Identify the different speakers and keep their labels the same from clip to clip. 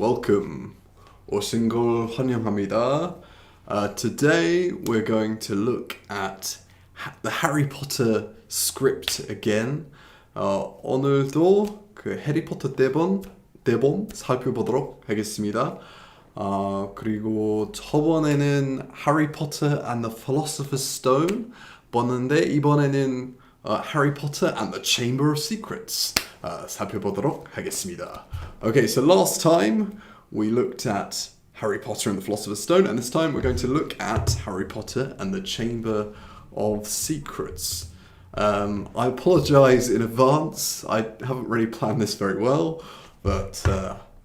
Speaker 1: Welcome. 오신 걸 환영합니다. Today we're going to look at the Harry Potter script again. 오늘도 그 해리포터 대본 살펴보도록 하겠습니다. 그리고 저번에는 Harry Potter and the Philosopher's Stone 봤는데 이번에는 Harry Potter and the Chamber of Secrets 살펴보도록 하겠습니다. Okay, so last time we looked at Harry Potter and the Philosopher's Stone, and this time we're going to look at Harry Potter and the Chamber of Secrets. I apologize in advance. I haven't really planned this very well, but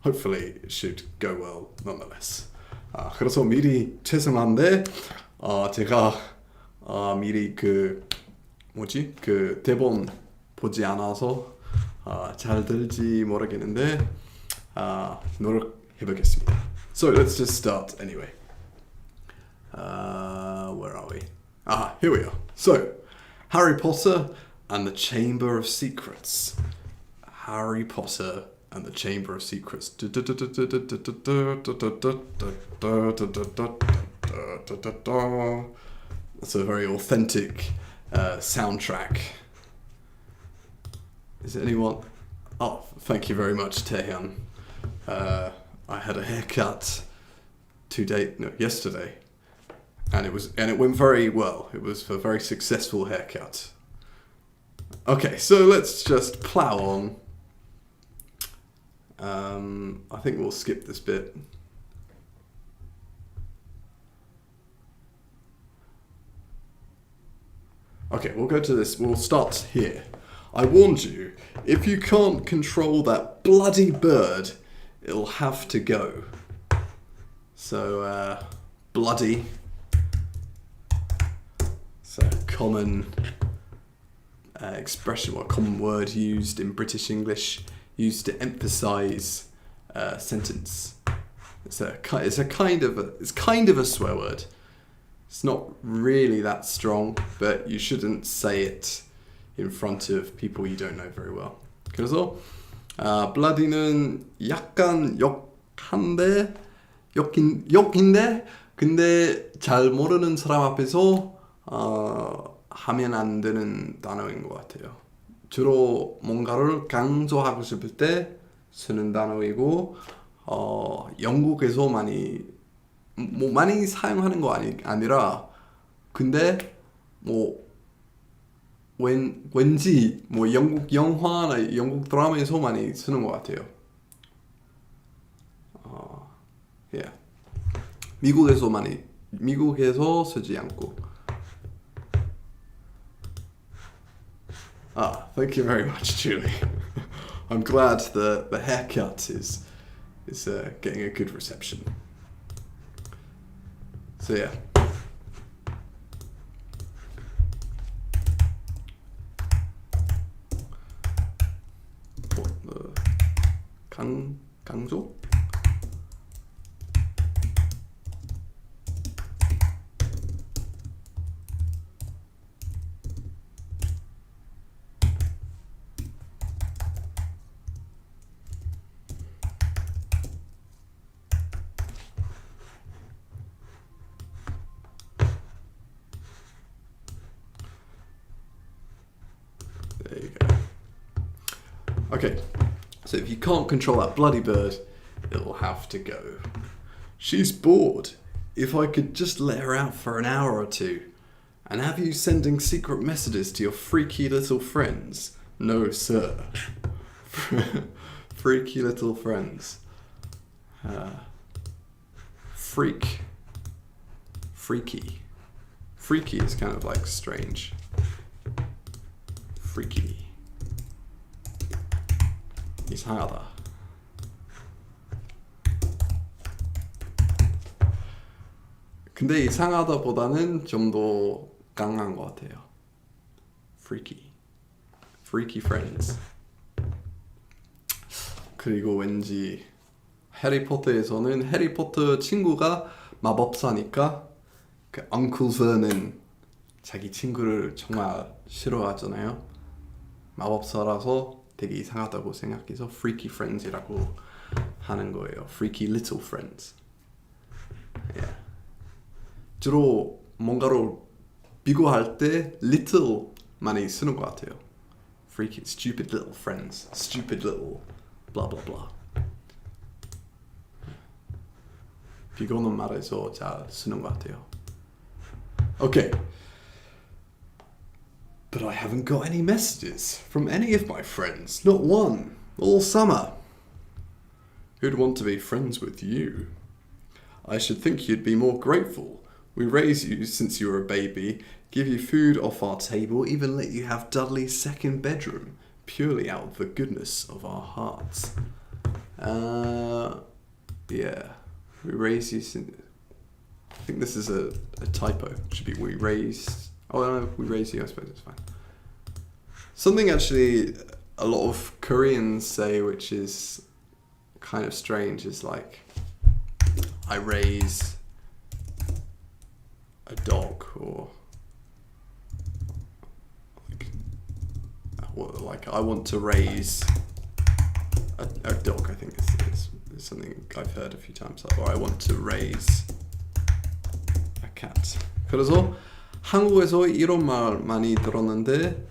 Speaker 1: hopefully it should go well nonetheless. 그래서 미리 죄송한데 제가 미리 그 대본 보지 않아서 잘 될지 모르겠는데 노력해보겠습니다. So let's just start anyway. Where are we? Here we are. So, Harry Potter and the Chamber of Secrets. Harry Potter and the Chamber of Secrets. That's a very authentic soundtrack. Is anyone? Oh, thank you very much, Taehyun. I had a haircut yesterday, and it went very well. It was a very successful haircut. Okay, so let's just plow on. I think we'll skip this bit. Okay, we'll go to this. We'll start here. I warned you, if you can't control that bloody bird, it'll have to go. So, bloody. It's a common expression, or a common word used in British English, used to emphasize a sentence. It's kind of a swear word. It's not really that strong, but you shouldn't say it in front of people you don't know very well. 그래서 블라디는 약간 욕인데 근데 잘 모르는 사람 앞에서 하면 안 되는 단어인 것 같아요. 주로 뭔가를 강조하고 싶을 때 쓰는 단어이고 영국에서 많이 사용하는 거 아니라 근데 왠지 영국 영화나 영국 드라마에서 많이 쓰는 것 같아요. Yeah. 미국에서 쓰지 않고. Thank you very much, Julie. I'm glad the haircut is getting a good reception. So yeah. 강조? There you go. Okay. So if you can't control that bloody bird, it'll have to go. She's bored. If I could just let her out for an hour or two and have you sending secret messages to your freaky little friends. No, sir. Freaky little friends. Freaky. Freaky is kind of like strange. Freaky. 이상하다. 근데 이상하다보다는 좀 더 강한 것 같아요. Freaky friends. 그리고 왠지 해리포터에서는 해리포터 친구가 마법사니까 그 엉클 ver는 자기 친구를 정말 싫어하잖아요. 마법사라서 되게 이상하다고 생각해서 freaky friends이라고 하는 거예요. Freaky little friends. Yeah. 주로 뭔가를 비교할 때 little 많이 쓰는 것 같아요. Freaky, stupid little friends, stupid little blah blah blah. 비교는 말해서 잘 쓰는 것 같아요. Okay. But I haven't got any messages from any of my friends. Not one. All summer. Who'd want to be friends with you? I should think you'd be more grateful. We raised you since you were a baby, give you food off our table, even let you have Dudley's second bedroom, purely out of the goodness of our hearts. Yeah. We raised you since... I think this is a typo. It should be we raised... Oh no, we raised you, I suppose it's fine. Something actually a lot of Koreans say, which is kind of strange, is like, I raise a dog, or like I want to raise a dog, I think is something I've heard a few times, or I want to raise a cat. 그래서 한국에서 이런 말 많이 들었는데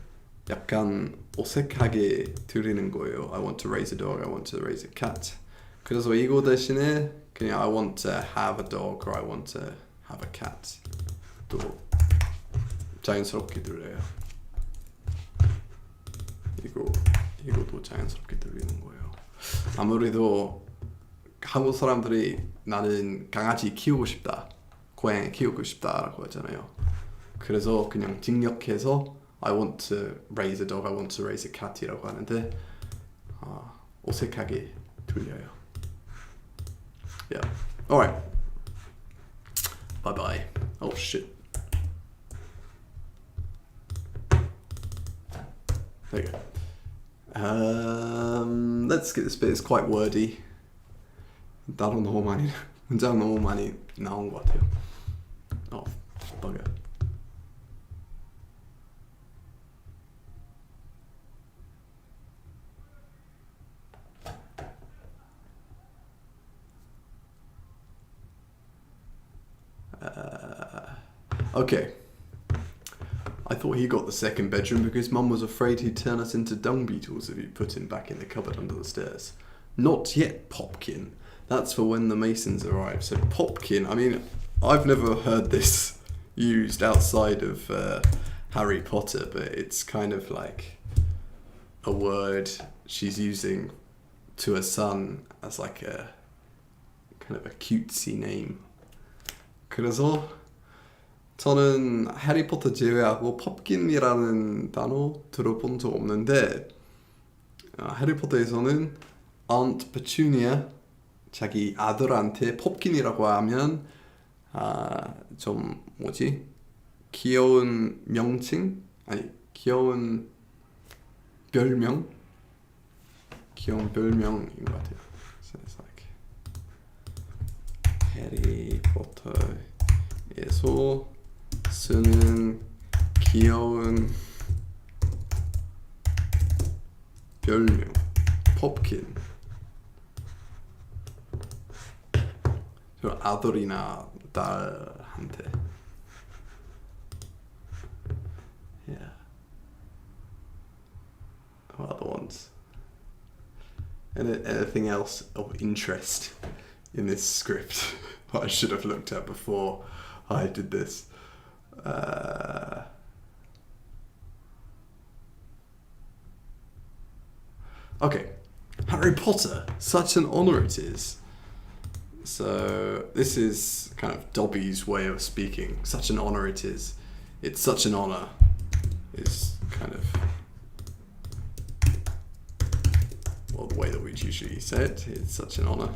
Speaker 1: 약간 어색하게 들리는 거예요. I want to raise a dog, I want to raise a cat. 그래서 이거 대신에 그냥 I want to have a dog or I want to have a cat 또 자연스럽게 들려요. 이거도 자연스럽게 들리는 거예요. 아무래도 한국 사람들이 나는 강아지 키우고 싶다, 고양이 키우고 싶다라고 하잖아요. 그래서 그냥 직역해서 I want to raise a dog, I want to raise a cat이라고 하는데 어색하게 들려요. Yeah. Alright. Bye bye. Oh shit. There you go. Let's get this bit. It's quite wordy. 문장 너무 많이 나온 것 같아요. Oh, bugger. Okay. I thought he got the second bedroom because Mum was afraid he'd turn us into dung beetles if he put him back in the cupboard under the stairs. Not yet, Popkin. That's for when the Masons arrive. So Popkin, I mean, I've never heard this used outside of Harry Potter, but it's kind of like a word she's using to her son as like a kind of a cutesy name. 그래서 저는 해리포터 제외하고 펍킨이라는 단어 들어본 적 없는데 해리포터에서는 Aunt Petunia 자기 아들한테 펍킨이라고 하면 좀 뭐지? 귀여운 명칭? 아니 귀여운 별명인 것 같아요. So it's like 해리포터에서 쓰는 귀여운 별명 펍킨. 아들이나 딸한테. Yeah. What other ones? Anything else of interest in this script I should have looked at before I did this? Okay, Harry Potter, such an honour it is. So this is kind of Dobby's way of speaking. Such an honour it is. It's such an honour is kind of well the way that we usually say it. It's such an honour.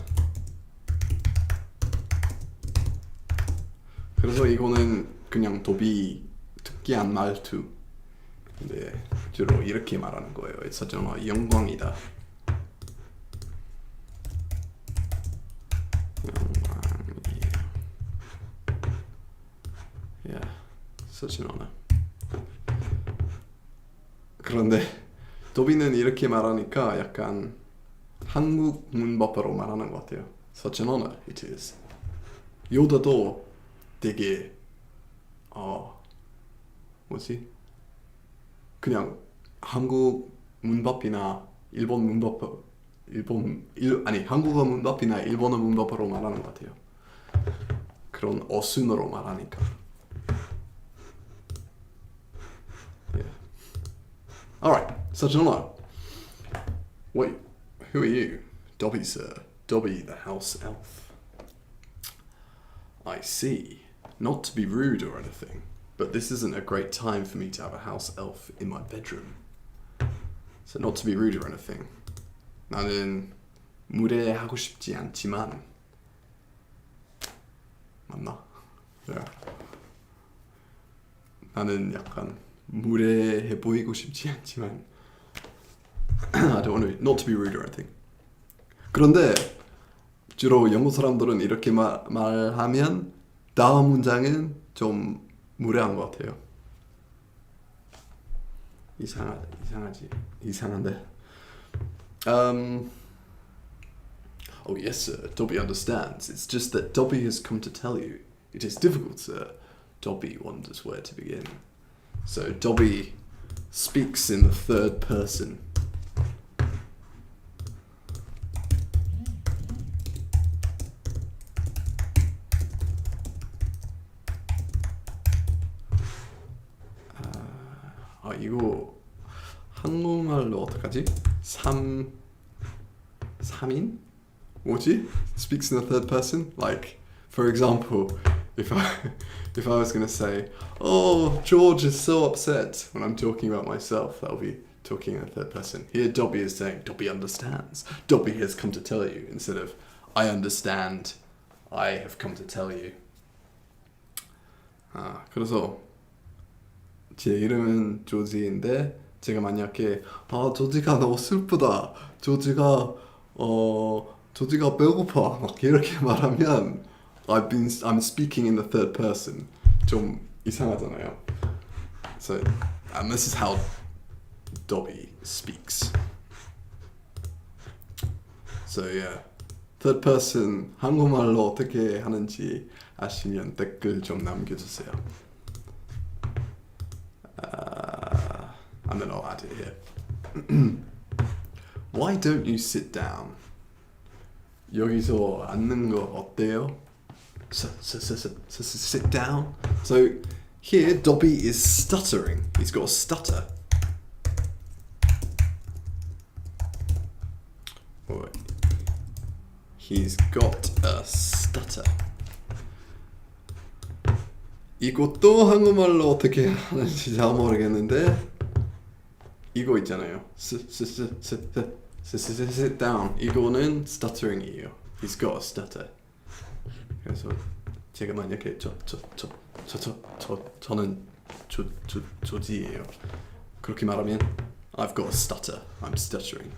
Speaker 1: 그래서 이거는 그냥 도비 특이한 말투. 근데 주로 이렇게 말하는 거예요. It's such an honor. 영광이다. 영광이에요. Yeah, such an honor. 그런데 도비는 이렇게 말하니까 약간 한국 문법으로 말하는 것 같아요. Such an honor it is. 요다도 되게 뭐지? 그냥 한국 문법이나 일본 문법 아니 한국어 문법이나 일본어 문법으로 말하는 것 같아요. 그런 어순으로 말하니까. Yeah. Alright, such an honor. Wait, who are you? Dobby, sir. Dobby, the house elf. I see. Not to be rude or anything, but this isn't a great time for me to have a house elf in my bedroom. So not to be rude or anything. 나는 무례하고 싶지 않지만 맞나? Yeah. 나는 약간 무례해 보이고 싶지 않지만 I don't want to, not to be rude or anything. 그런데 주로 영어 사람들은 이렇게 말하면 다음 문장은 좀 무례한 것 같아요. 이상한데. Oh yes, sir. Dobby understands. It's just that Dobby has come to tell you. It is difficult, sir. Dobby wonders where to begin. So Dobby speaks in the third person. 이거 한국말로 어떡하지? 3인? 뭐지? Speaks in the third person? Like, for example, if I was going to say, oh, George is so upset when I'm talking about myself, that'll be talking in the third person. Here, Dobby is saying, Dobby understands. Dobby has come to tell you, instead of, I understand, I have come to tell you. 그래서 제 이름은 조지인데 제가 만약에 조지가 너무 슬프다, 조지가 배고파 막 이렇게 말하면 I'm speaking in the third person. 좀 이상하잖아요. So and this is how Dobby speaks. So yeah, third person 한국말로 어떻게 하는지 아시면 댓글 좀 남겨주세요. And then I'll add it here. Why don't you sit down? 여기서 앉는 거 어때요? Sit down. So here Dobby is stuttering. He's got a stutter. Wait. He's got a stutter. 이것도 한국말로 어떻게 하는지 잘 모르겠는데 이거 있잖아요. Sit down. 이거는 stuttering이에요. He's got a stutter. 그래서 제가 만약에 저는 조지예요. 그렇게 말하면 I've got a stutter. I'm stuttering.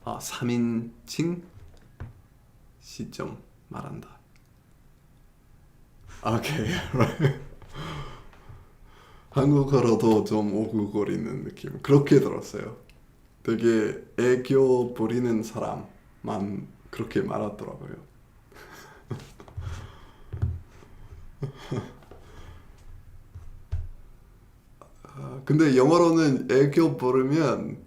Speaker 1: 3인칭 시점 말한다. Okay, right. 한국어로도 좀 오글거리는 느낌. 그렇게 들었어요. 되게 애교 부리는 사람만 그렇게 말하더라고요. 근데 영어로는 애교 부르면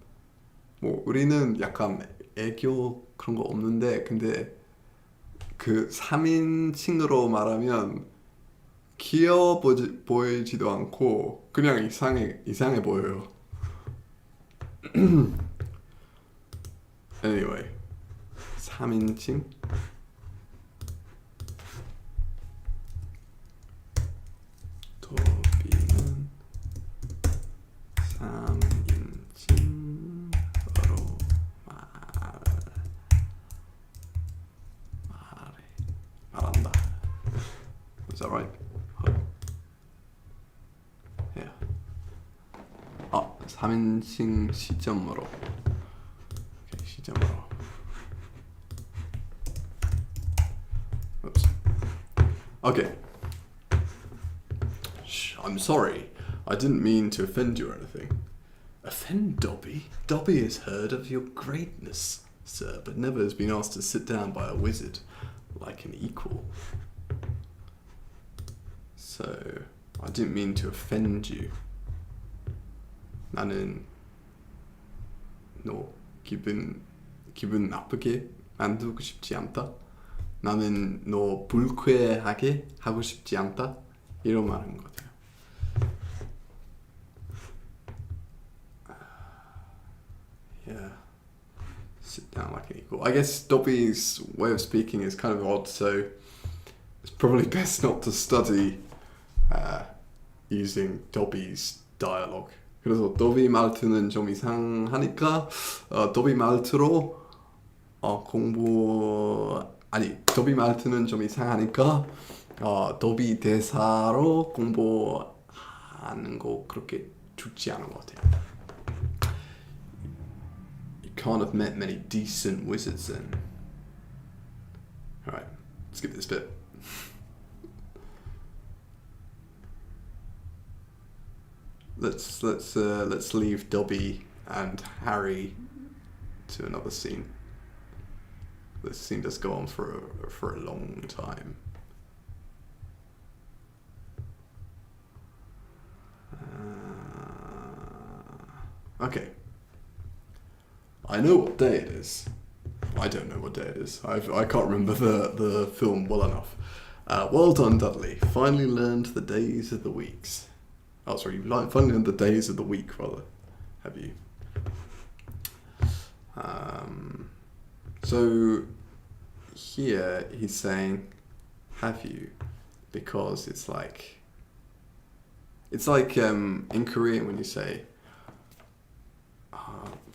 Speaker 1: 뭐 우리는 약간 애교 그런 거 없는데 근데 그 3인칭으로 말하면 귀여워 보이지도 않고 그냥 이상해 보여요. Anyway, 3인칭 도비는 3인칭으로 말한다. Is that right? Yeah. 3인칭 시점으로. Okay, 시점으로. Oops. Okay. Shh, I'm sorry. I didn't mean to offend you or anything. offend Dobby? Dobby has heard of your greatness, sir, but never has been asked to sit down by a wizard like an equal. So, I didn't mean to offend you. 나는 너 기분 나쁘게 만들고 싶지 않다. 나는 너 불쾌하게 하고 싶지 않다. 이런 말인 것 같아요. Yeah. Sit down like an equal. I guess Dobby's way of speaking is kind of odd, so it's probably best not to study using Dobby's dialogue. 그래서 도비 말투는 좀 이상하니까 도비 말투로 도비 말투는 좀 이상하니까 도비 대사로 공부하는 거 그렇게 좋지 않은 것 같아요. You can't have met many decent wizards then. Alright, skip this bit. Let's leave Dobby and Harry to another scene. This scene does go on for a long time. Okay. I know what day it is. I don't know what day it is. I can't remember the film well enough. Well done, Dudley. Finally learned the days of the weeks. Oh, sorry, you've finally learned the days of the week, rather, have you? So here he's saying, have you? Because it's like in Korean when you say,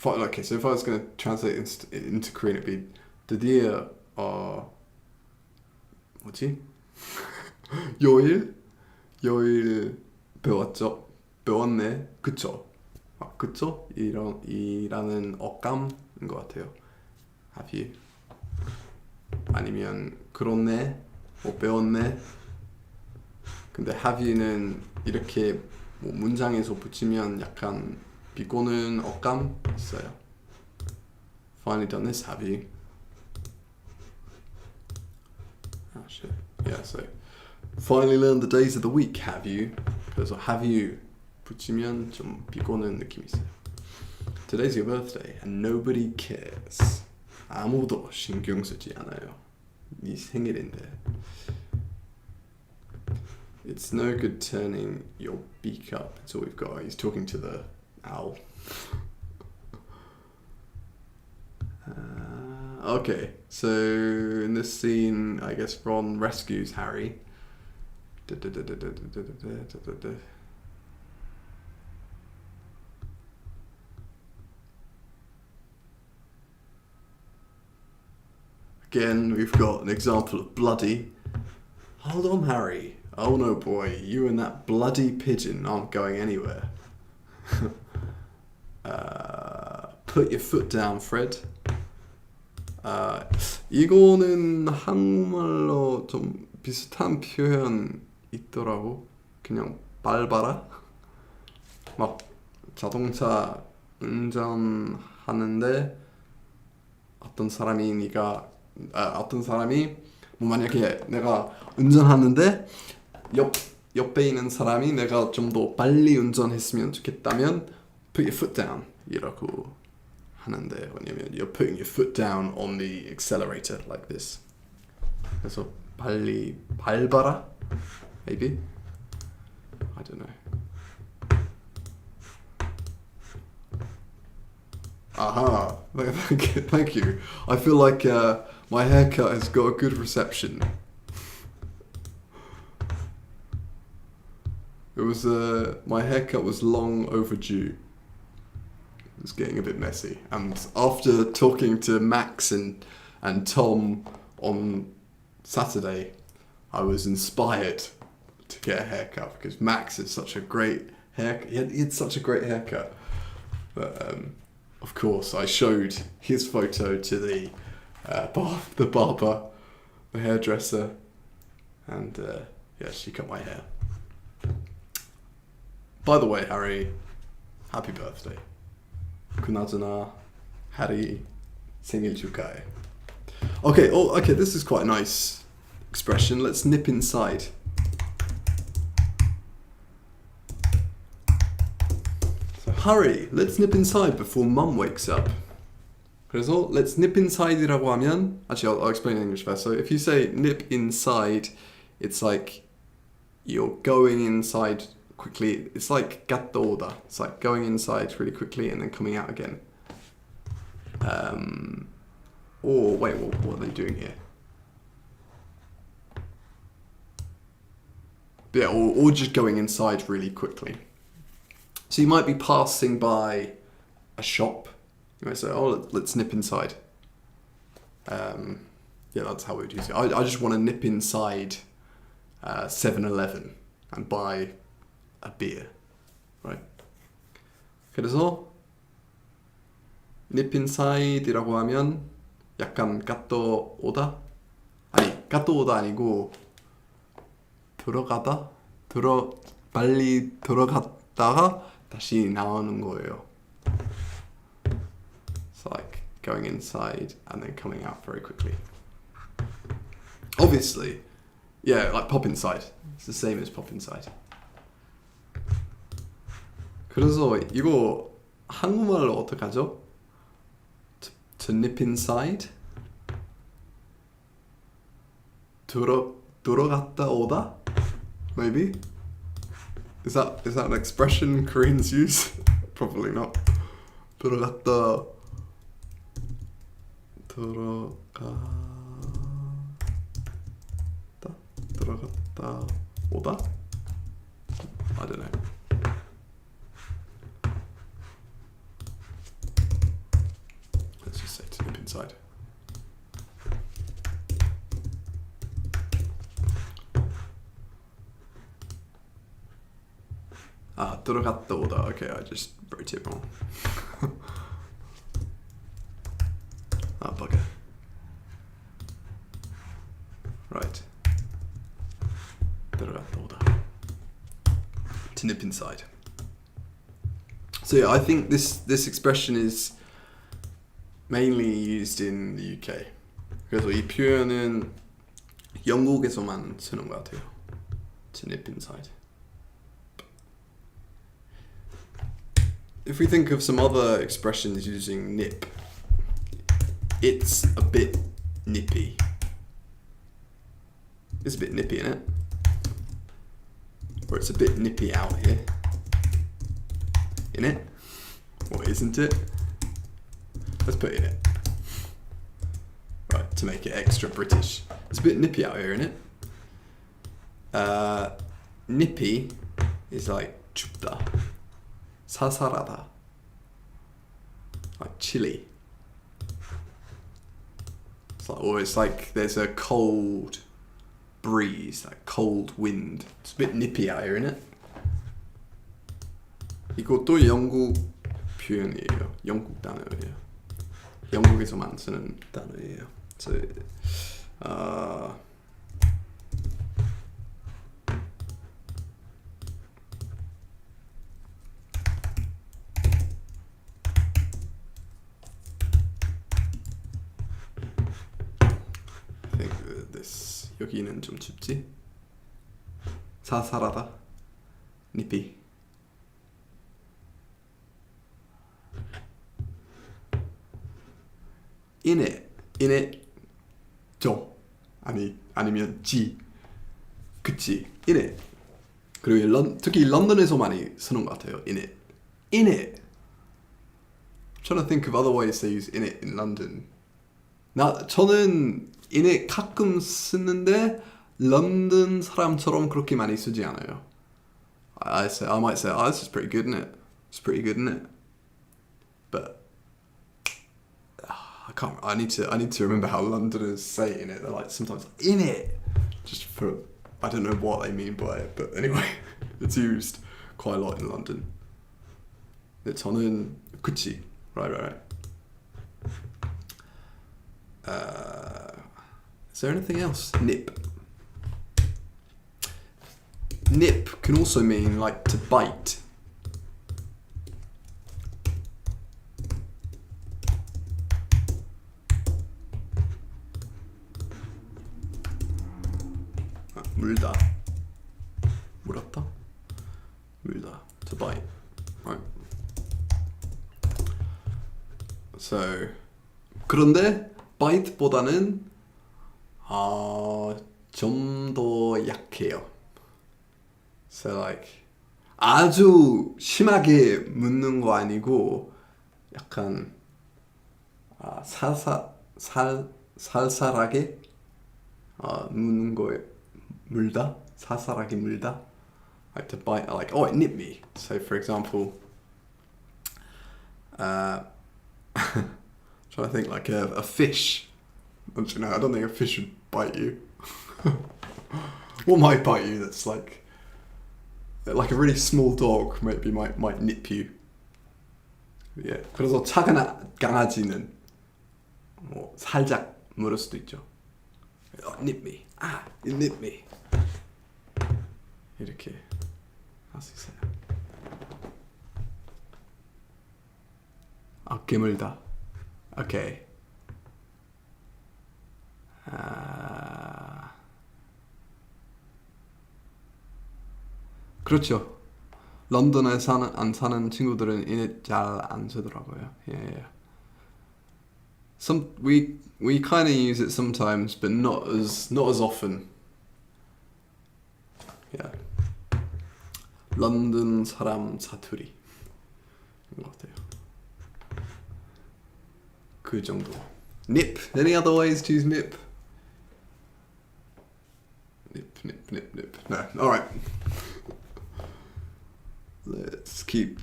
Speaker 1: okay, so if I was going to translate into Korean, it'd be 드디어 뭐지? 요일 배웠네, 그쵸? 그쵸? 이라는 어감인 것 같아요. Have you? 아니면 그렇네, 배웠네. 근데 have you는 이렇게 문장에서 붙이면 약간 비꼬는 어감 있어요. Finally done this, have you? Oh shit. Yeah, so finally learned the days of the week, have you? 그래서 have you 붙이면 좀 비꼬는 느낌이 있어요. Today's your birthday and nobody cares. 아무도 신경 쓰지 않아요. 네 생일인데. It's no good turning your beak up. That's all we've got. He's talking to the owl. Okay, so in this scene, I guess Ron rescues Harry. Again, we've got an example of bloody. Hold on, Harry. Oh no, boy, you and that bloody pigeon aren't going anywhere. Put your foot down, Fred. 이거는 한국말로 좀 비슷한 표현 있더라고. 그냥 밟아라. 막 자동차 운전하는데 어떤 사람이 뭐 만약에 내가 운전하는데 옆에 있는 사람이 내가 좀 더 빨리 운전했으면 좋겠다면 put your foot down 이라고 하는데, 왜냐면 you're putting your foot down on the accelerator like this. 그래서 빨리 밟아라, maybe? I don't know. Aha, thank you. I feel like my haircut has got a good reception. It was my haircut was long overdue. It was getting a bit messy, and after talking to Max and Tom on Saturday, I was inspired to get a haircut because Max is such a great haircut. He had such a great haircut. But of course, I showed his photo to the barber, the hairdresser, and yeah, she cut my hair. By the way, Harry, happy birthday. 그나저나 Harry 생일 축하해. Okay, this is quite a nice expression. Let's nip inside. So hurry, let's nip inside before mum wakes up. 그래서 let's nip inside이라고 하면 actually I'll explain in English first. So if you say nip inside, it's like you're going inside quickly. It's like 갔다 오다. It's like going inside really quickly and then coming out again. Or wait, what are they doing here? Yeah, or just going inside really quickly. So you might be passing by a shop. You might say, oh, let's nip inside. Yeah, that's how we would use it. I just want to nip inside 7-Eleven and buy a beer, right? 그래서 nip inside이라고 하면 약간 갔다 오다? 아니, 갔다 오다 아니고 빨리 들어갔다가 다시 나오는 거예요. It's like going inside and then coming out very quickly. Obviously, yeah, like pop inside. It's the same as pop inside. 그래서 이거 한국말로 어떡하죠? To nip inside? 들어갔다 오다? Maybe? Is that an expression Koreans use? Probably not. 들어갔다 오다? I don't know. Let's just say to nip inside. 들어갔다 오다. Okay, I just wrote it wrong. Bugger. Right. 들어갔다 오다. To nip inside. So yeah, I think this expression is mainly used in the UK. 그래서 이 표현은 영국에서만 쓰는 것 같아요. To nip inside. If we think of some other expressions using nip, it's a bit nippy. It's a bit nippy, isn't it? Or it's a bit nippy out here. In it? Or isn't it? Let's put in it. Right, to make it extra British. It's a bit nippy out here, isn't it? Nippy is like 춥다. 사살하다. Like chilly. It's like there's a cold breeze, like cold wind. It's a bit nippy out here, isn't it? 이것도 영국 표현이에요. 영국 단어예요. 영국에서만 쓰는 단어예요. So, I think this 여기는 좀 춥지? 사살하다. nippy. in it 저 아니면 지 그치 in it 그리고 특히 런던에서 많이 쓰는 것 같아요. in it I'm trying to think of other ways they use in it in London. 저는 in it 가끔 쓰는데 런던 사람처럼 그렇게 많이 쓰지 않아요. I might say, oh, this is pretty good, isn't it? It's pretty good, isn't it? But I need to remember how Londoners say in it. They're like sometimes in it, just for I don't know what they mean by it, but anyway, it's used quite a lot in London. 저는 그치, right. Is there anything else? Nip. Nip can also mean like to bite. 물다. 물었다. 물다. To bite. Right. So 그런데 bite보다는 좀 더 약해요. So like 아주 심하게 묻는 거 아니고 약간 살살하게 묻는 거에 물다. 살살하게 물다. Like to bite, like, oh, it nipped me. So, for example, trying to think like a fish. Don't you know? I don't think a fish would bite you. What might bite you? That's like a really small dog. Maybe might nip you. Yeah. 그래서 작은 강아지는 뭐 살짝 물을 수도 있죠. Nip me. It nipped me. 이렇게. 할 수 있어요. 깨물다. 오케이. 그렇죠. 런던에 안 사는 친구들은 이net 잘 안 쓰더라고요. Yeah. We kind of use it sometimes, but not as often. Yeah. 런던 사람 사투리 것 같아요. 그 정도. Nip. Any other ways to use nip? Nip. No. All right. Let's keep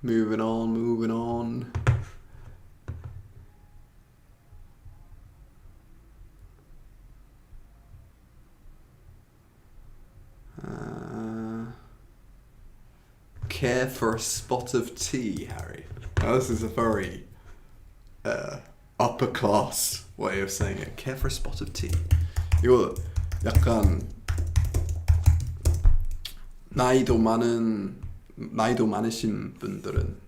Speaker 1: moving on. Care for a spot of tea, Harry. Now, this is a very upper class way of saying it. Care for a spot of tea. 이거 약간 나이도 많으신 분들은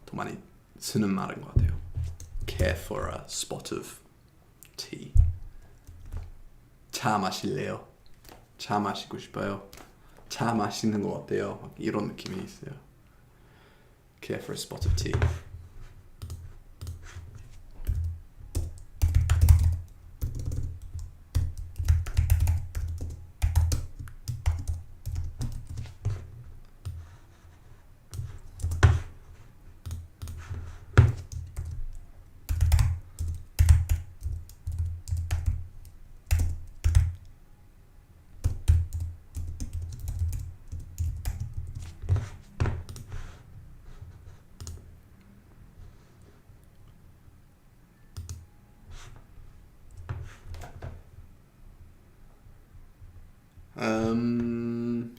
Speaker 1: 더 많이 쓰는 말인 것 같아요. Care for a spot of tea. 차 마실래요? 차 마시고 싶어요. 차 마시는 것 같아요. 이런 느낌이 있어요. Care for a spot of tea.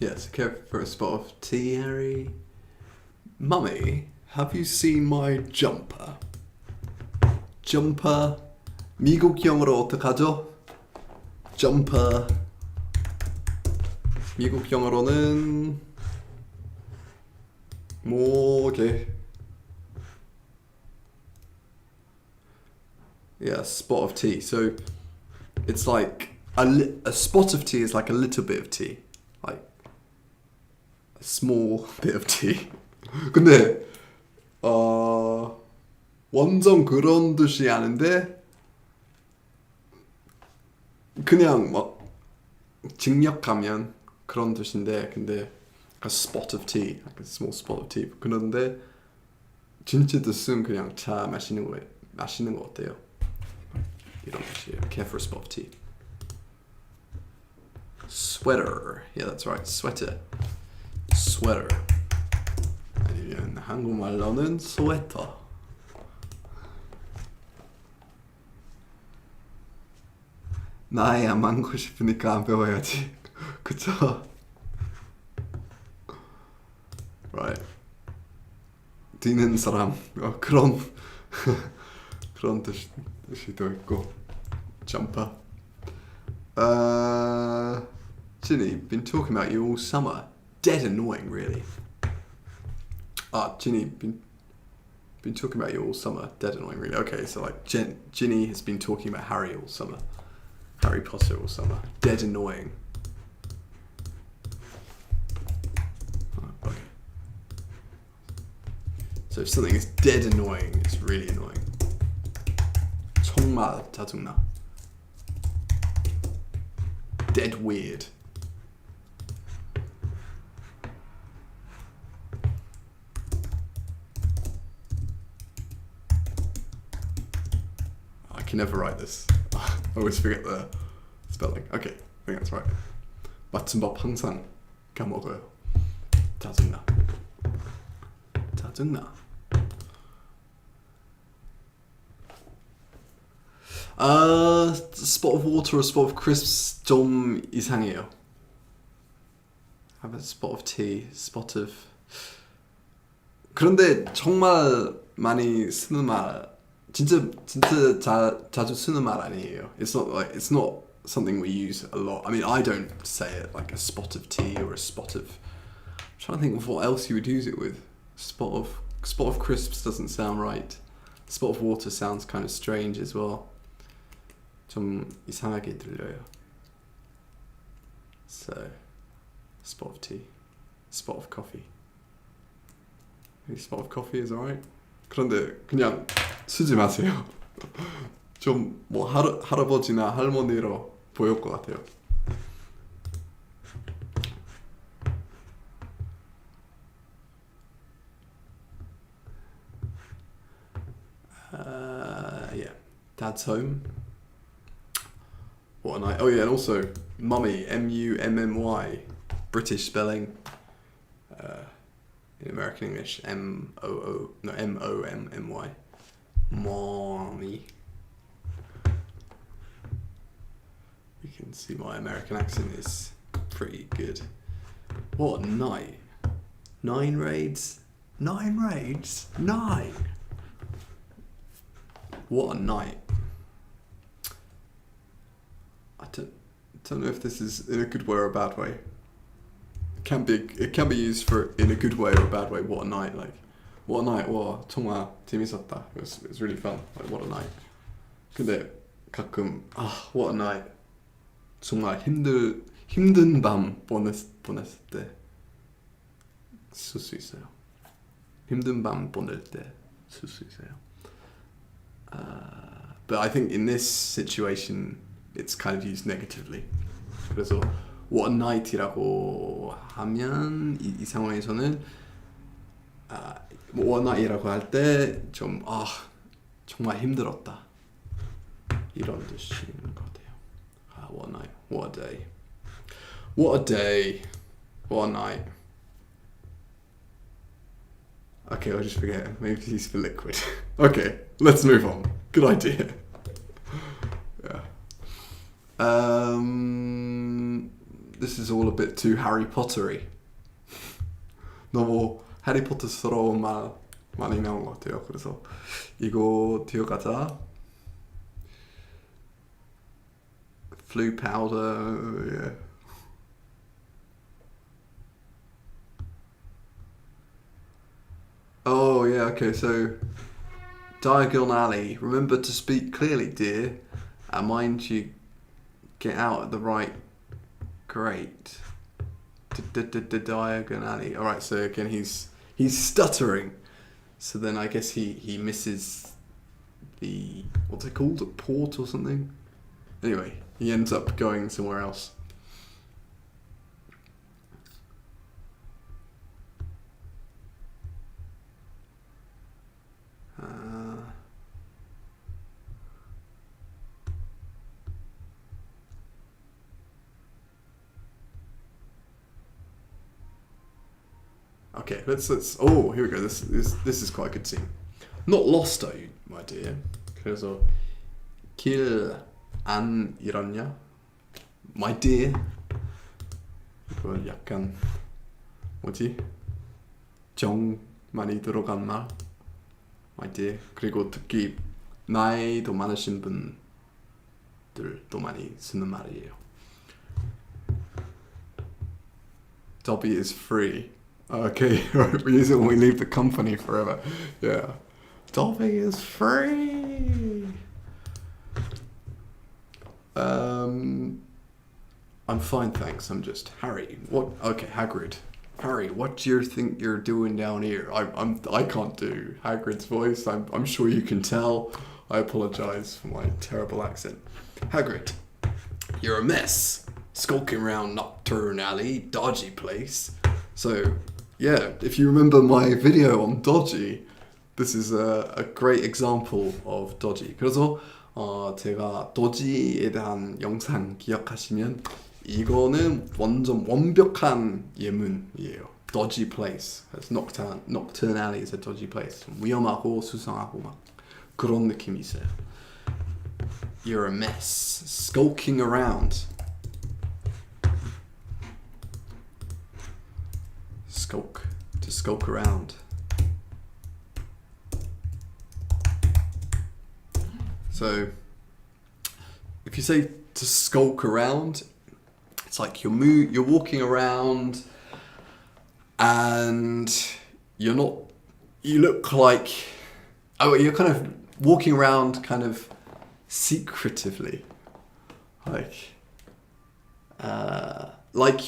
Speaker 1: Yes, care for a spot of tea, Harry. Mummy, have you seen my jumper? Jumper. 미국 영어로 어떡하죠? Jumper. 미국 영어로는 뭐게? Yeah, spot of tea. So it's like a spot of tea is like a little bit of tea, like a small bit of tea. 근데 완전 그런 뜻이 아닌데 그냥 막 직역하면 그런 뜻인데 근데 a spot of tea, like a small spot of tea. 그런데 진짜 뜻은 그냥 차 마시는 거 어때요? 이런 뜻이에요. Care for a spot of tea. Sweater. Yeah, that's right. Sweater. 아니면 한국말로는 스웨터. 나이 안 많고 싶으니까 안 배워야지. 그쵸? Right. 뛰는 사람. 그런 뜻이도 있고. Jumper. Ginny, been talking about you all summer. Dead annoying, really. Ginny, been talking about you all summer. Dead annoying, really. Okay, so like Ginny has been talking about Harry all summer. Harry Potter all summer. Dead annoying. So if something is dead annoying, it's really annoying. 정말 짜증나. Dead weird. I can never write this. I always forget the spelling. Okay, I think that's right. 맞춤법 항상 까먹어요. 짜증나. 짜증나. Spot of water or spot of crisps 좀 이상해요. How about spot of tea, spot of... 그런데 정말 많이 쓰는 말, 진짜 자주 쓰는 말 아니에요. It's not something we use a lot. I mean, I don't say it like a spot of tea or a spot of... I'm trying to think of what else you would use it with. Spot of crisps doesn't sound right. Spot of water sounds kind of strange as well. 좀 이상하게 들려요. So, spot of tea, spot of coffee. Maybe spot of coffee is alright. 그런데 그냥 쓰지 마세요. 좀 뭐 할아버지나 할머니로 보일 것 같아요. Yeah, Dad's home. What a night. Oh yeah, and also mummy, M-U-M-M-Y, British spelling. In American English, M-O-M-M-Y. Mommy. You can see my American accent is pretty good. What a night. 9 raids? 9 raids? 9! What a night. I don't know if this is in a good way or a bad way. It can be used for in a good way or a bad way. What a night, like what a night. 와 정말 재밌었다. It was really fun. Like what a night. 근데 가끔 what a night. 정말 힘든 밤 보냈을 때 쓸 수 있어요. 힘든 밤 보낼 때 쓸 수 있어요. But I think in this situation it's kind of used negatively. 그래서 what a night이라고 하면 이 상황에서는 what a night이라고 할 때 좀 정말 힘들었다 이런 뜻인 것 같아요. What a night, what a day, what a day, what a night. Okay, I'll just forget. Maybe use for liquid. Okay, let's move on. Good idea. Yeah. This is all a bit too Harry Pottery. 너무 해리포터스러운 말 많이 나온 것 같아요. 그래서 이거 뒤어가자. Flu powder, yeah. Oh yeah, okay, so Diagon Alley. Remember to speak clearly, dear, and mind you get out at the right grade. Diagon Alley. Alright, so again he's stuttering. So then I guess he misses the, what's it called? A port or something? Anyway, he ends up going somewhere else. Okay, let's. Oh, here we go. This is quite a good scene. Not lost, are you, my dear? 그래서 길 안 잃었냐? My dear. 이거 약간 뭐지? 정 많이 들어간 말. My dear. 그리고 특히 나이도 많으신 분들도 많이 쓰는 말이에요. Dobby is free. Okay, right, we use it when we leave the company forever. Yeah. Dobby is free! I'm fine, thanks. I'm just Harry. What? Okay, Hagrid. Harry, what do you think you're doing down here? I can't do Hagrid's voice. I'm sure you can tell. I apologize for my terrible accent. Hagrid, you're a mess. Skulking around Nocturne Alley, dodgy place. So, yeah, if you remember my video on dodgy, this is a great example of dodgy. 그래서 제가 dodgy에 대한 영상 기억하시면 이거는 완전 완벽한 예문이에요. Dodgy place. Nocturne Alley is a dodgy place. 위험하고 수상하고 막 그런 느낌이 있어요. You're a mess. Skulking around. Skulk. To skulk around. So, if you say to skulk around, it's like you're walking around and you look like, you're kind of walking around kind of secretively. Like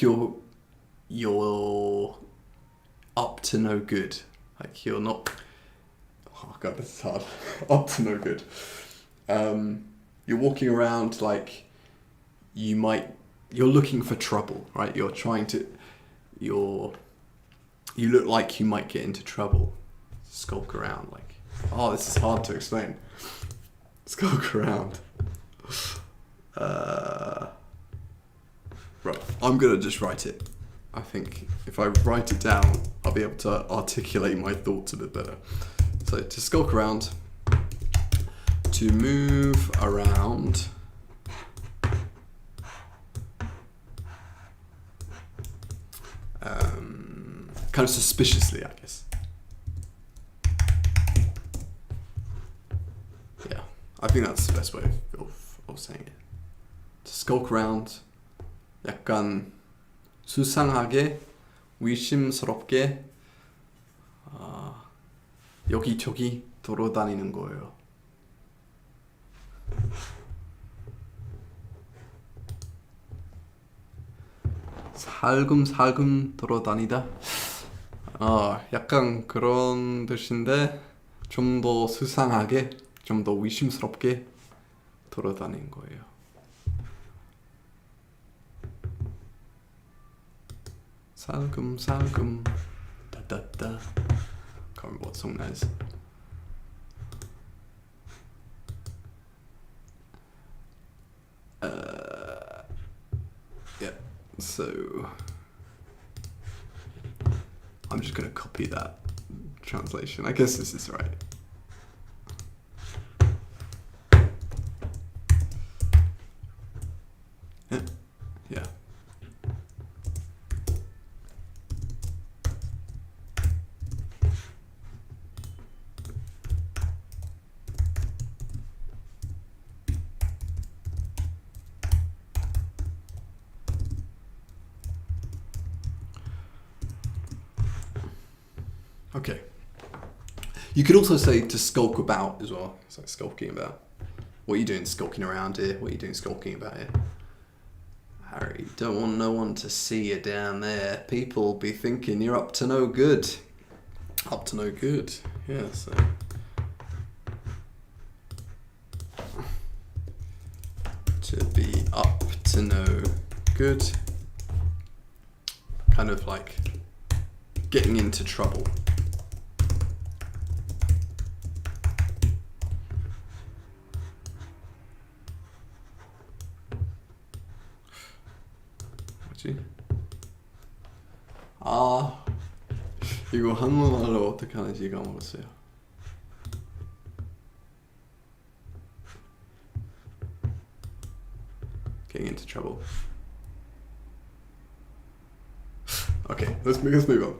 Speaker 1: you're up to no good. Like you're not, oh god, this is hard. Up to no good. You're walking around like you're looking for trouble, right? You look like you might get into trouble. Skulk around like, oh, this is hard to explain. Skulk around. Right, I'm gonna just write it. I think if I write it down, I'll be able to articulate my thoughts a bit better. So to skulk around, to move around, kind of suspiciously, I guess. Yeah, I think that's the best way of saying it. To skulk around, 약간 수상하게, 의심스럽게 여기저기 돌아다니는 거예요. 살금살금 돌아다니다. 약간 그런 뜻인데 좀 더 수상하게, 좀 더 의심스럽게 돌아다니는 거예요. 살금살금 따따따. Can't remember what song that is. Yeah, so I'm just going to copy that translation. I guess this is right. Yeah. Okay. You could also say to skulk about as well. It's like skulking about. What are you doing skulking around here? What are you doing skulking about here? Harry, don't want no one to see you down there. People be thinking you're up to no good. Up to no good. Yeah, so. To be up to no good. Kind of like getting into trouble. 이거 한국말로 어떻게 하는지 까먹었어요. Getting into trouble. Okay, let's move on.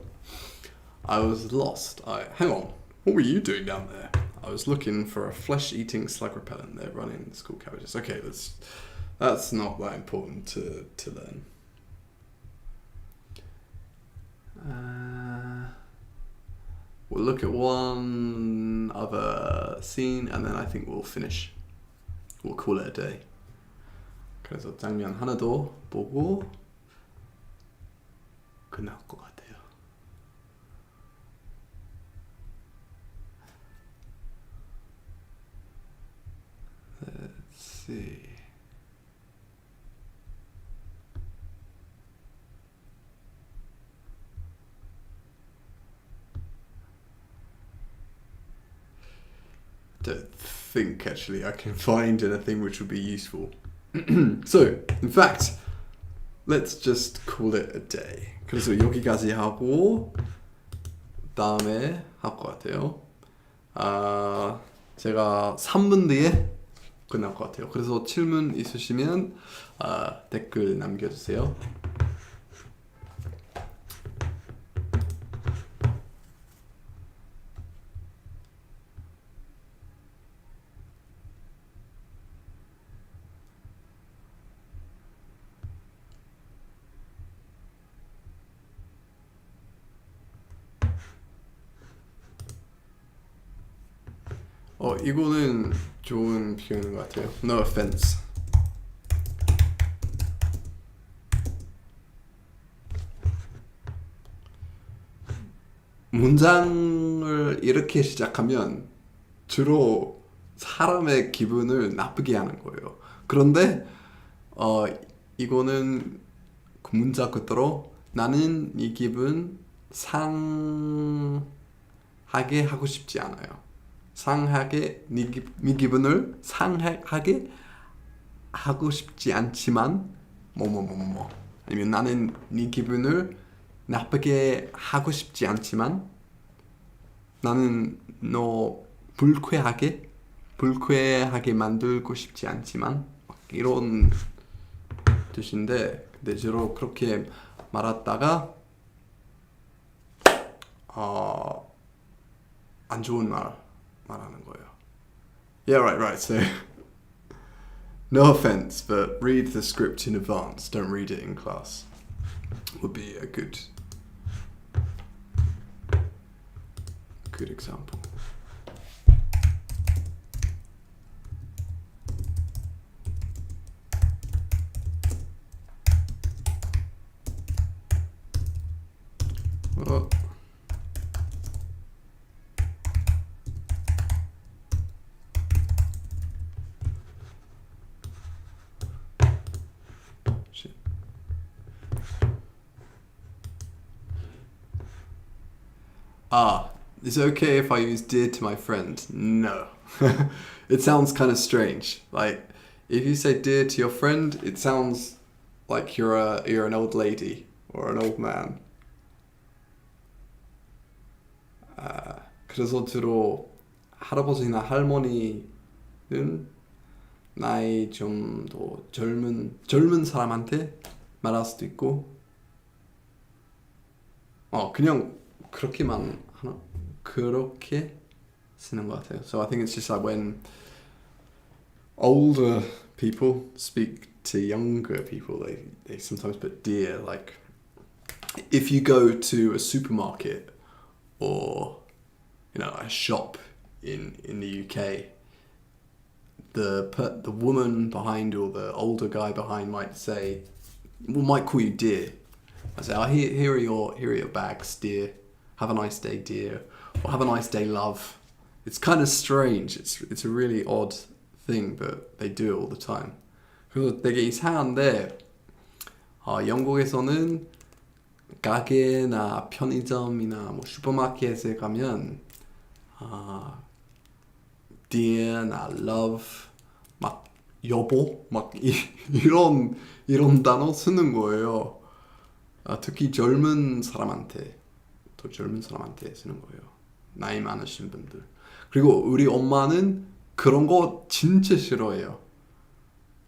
Speaker 1: I was lost. Hang on. What were you doing down there? I was looking for a flesh-eating slug repellent. They're running school carriages. Okay, that's not that important to learn. We'll look at one other scene and then I think we'll finish. We'll call it a day. 그래서 장면 하나 더 보고 끝날 것 같아요. see. Don't think actually I can find anything which would be useful. So, in fact, let's just call it a day. 그래서 여기까지 하고 다음에 할 것 같아요. 제가 3분 뒤에 끝날 것 같아요. 그래서 질문 있으시면 댓글 남겨주세요. 이거는 좋은 표현인 것 같아요. No offense. 문장을 이렇게 시작하면 주로 사람의 기분을 나쁘게 하는 거예요. 그런데 이거는 그 문장 그대로 나는 이 기분 상하게 하고 싶지 않아요. 상하게 네 기분을 상하게 하고 싶지 않지만 뭐뭐뭐뭐 아니면 나는 네 기분을 나쁘게 하고 싶지 않지만 나는 너 불쾌하게 만들고 싶지 않지만 이런 뜻인데 근데 주로 그렇게 말하다가 안 좋은 말하는 거예요. Yeah, right. So, no offense, but read the script in advance. Don't read it in class. Would be a good example. Is it okay if I use dear to my friend? No. It sounds kind of strange. Like, if you say dear to your friend, it sounds like you're an old lady or an old man. 그래서 주로 할아버지나 할머니는 나이 좀 더 젊은 사람한테 말할 수도 있고, 그냥 그렇게만 하나? 그렇게 쓰는 것 같아요. So I think it's just like when older people speak to younger people, they sometimes put dear. Like if you go to a supermarket or a shop in the UK, the woman behind or the older guy behind might call you dear. I say, here are your bags, dear. Have a nice day, dear. Or have a nice day, love. It's kind of strange. It's a really odd thing, but they do it all the time. 그래서 되게 이상한데 영국에서는 가게나 편의점이나 뭐 슈퍼마켓에 가면 dear나 love 막 여보 막 이런 단어 쓰는 거예요. 특히 젊은 사람한테 쓰는 거예요. 나이 많으신 분들. 그리고 우리 엄마는 그런 거 진짜 싫어해요.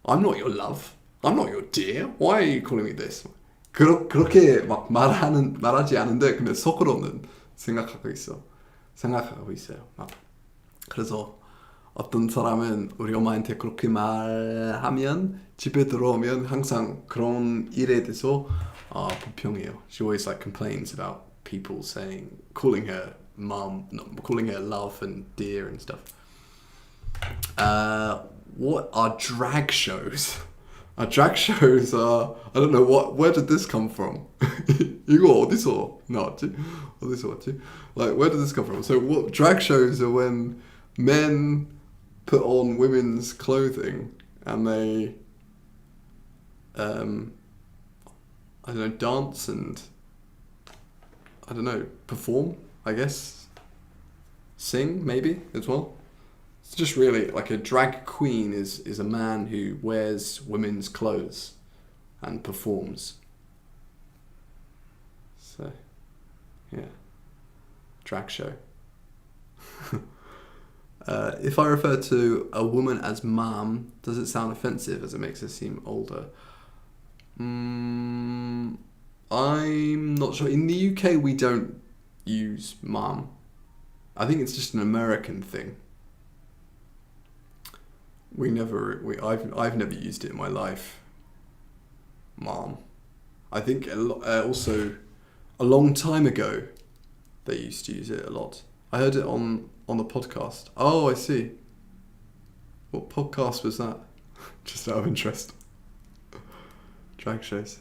Speaker 1: I'm not your love. I'm not your dear. Why are you calling me this? 그렇게 막 말하지 않은데 근데 속으로는 생각하고 있어요. 막 그래서 어떤 사람은 우리 엄마한테 그렇게 말하면 집에 들어오면 항상 그런 일에 대해서 불평해요. She always complains about people calling her mom, calling her love and dear and stuff. What are drag shows? Drag shows are, I don't know where did this come from? 이거 어디서 나왔지? Like, where did this come from? So drag shows are when men put on women's clothing and they, I don't know, dance and, I don't know, perform, I guess. Sing, maybe, as well. It's just really, like a drag queen is a man who wears women's clothes and performs. So, yeah. Drag show. If I refer to a woman as mum, does it sound offensive as it makes her seem older? I'm not sure. In the UK, we don't use mum. I think it's just an American thing. I've never used it in my life. Mom. I think also a long time ago they used to use it a lot. I heard it on the podcast. Oh, I see. What podcast was that? Just out of interest. Drag shows.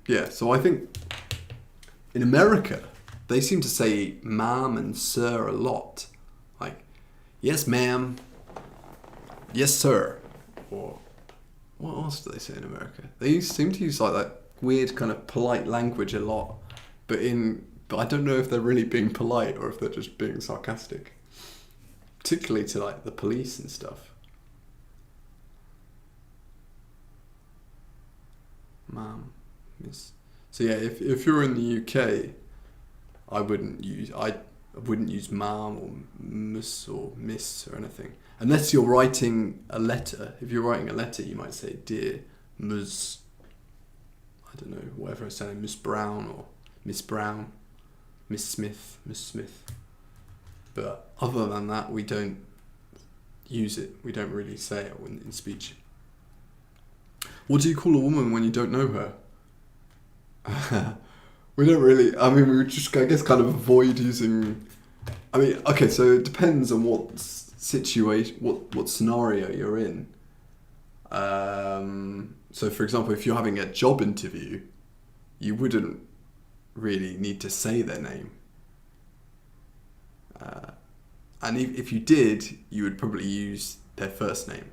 Speaker 1: Yeah, so I think in America they seem to say ma'am and sir a lot. Like, yes ma'am, yes sir. Or what else do they say in America? They seem to use like that weird kind of polite language a lot. But I don't know if they're really being polite or if they're just being sarcastic. Particularly to like the police and stuff. Ma'am, miss. So yeah, if you're in the UK, I wouldn't use ma'am or miss or miss or anything. Unless you're writing a letter. If you're writing a letter, you might say dear Ms. I don't know, whatever I say, Miss Brown or Miss Brown, Miss Smith, Miss Smith. But other than that, we don't use it. We don't really say it in speech. What do you call a woman when you don't know her? We don't really, I mean, we just, I guess, kind of avoid using, I mean, okay, so it depends on what situation, what scenario you're in. So for example, if you're having a job interview, you wouldn't really need to say their name. And if you did, you would probably use their first name.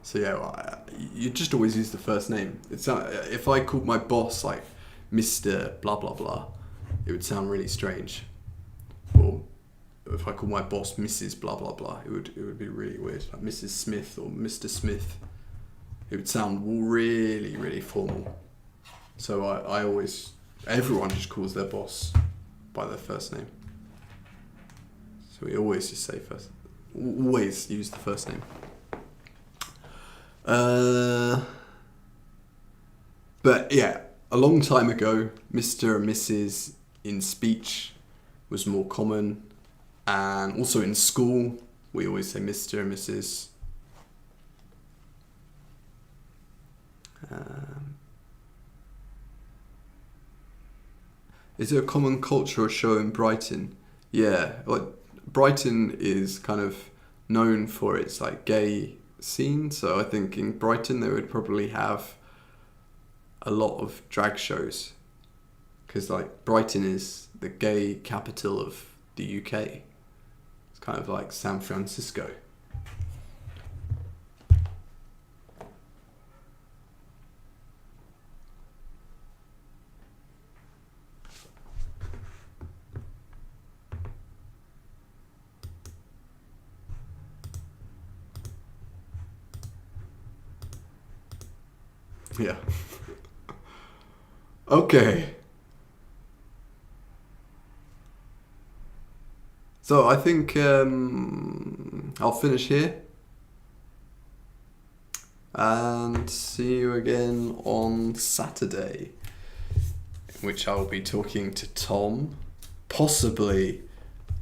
Speaker 1: So yeah, you just always use the first name. It's if I called my boss like Mr. blah blah blah, it would sound really strange. Or if I called my boss Mrs. blah blah blah, it would be really weird. Like Mrs. Smith or Mr. Smith, it would sound really really formal. So everyone just calls their boss by their first name. So we always just say first. Always use the first name. But yeah, a long time ago, Mr. and Mrs. in speech was more common, and also in school, we always say Mr. and Mrs. Is there a common cultural show in Brighton? Yeah, like Brighton is kind of known for its like gay scene, so I think in Brighton they would probably have a lot of drag shows, because like Brighton is the gay capital of the UK. It's kind of like San Francisco. Yeah. Okay. So I think I'll finish here and see you again on Saturday, in which I'll be talking to Tom, possibly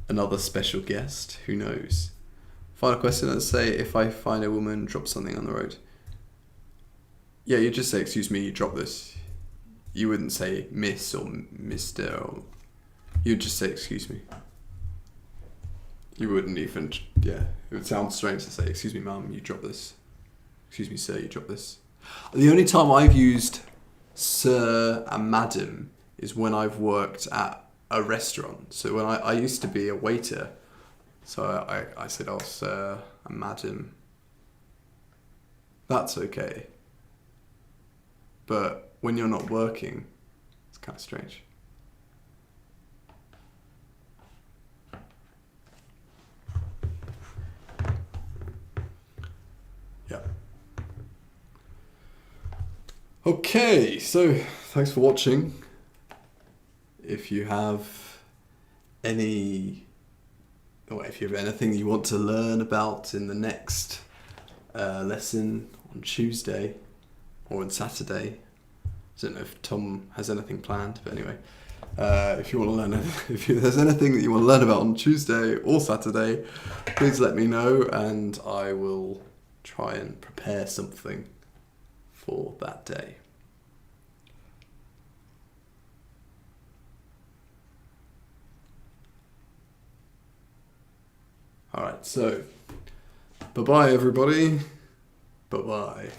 Speaker 1: another special guest, who knows. Final question, let's say if I find a woman drop something on the road. Yeah, you just say, excuse me, you drop this. You wouldn't say miss or mister, or you'd just say, excuse me. You wouldn't even, yeah, it would sound strange to say, excuse me, ma'am, you drop this. Excuse me, sir, you drop this. The only time I've used sir and madam is when I've worked at a restaurant. So when I used to be a waiter, So I said, oh, sir, madam, that's okay. But when you're not working, it's kind of strange. Yeah. Okay, so thanks for watching. If you have anything you want to learn about in the next lesson on Tuesday or on Saturday, I don't know if Tom has anything planned, but anyway, if you want to learn, if there's anything that you want to learn about on Tuesday or Saturday, please let me know, and I will try and prepare something for that day. Alright, so bye-bye everybody. Bye-bye.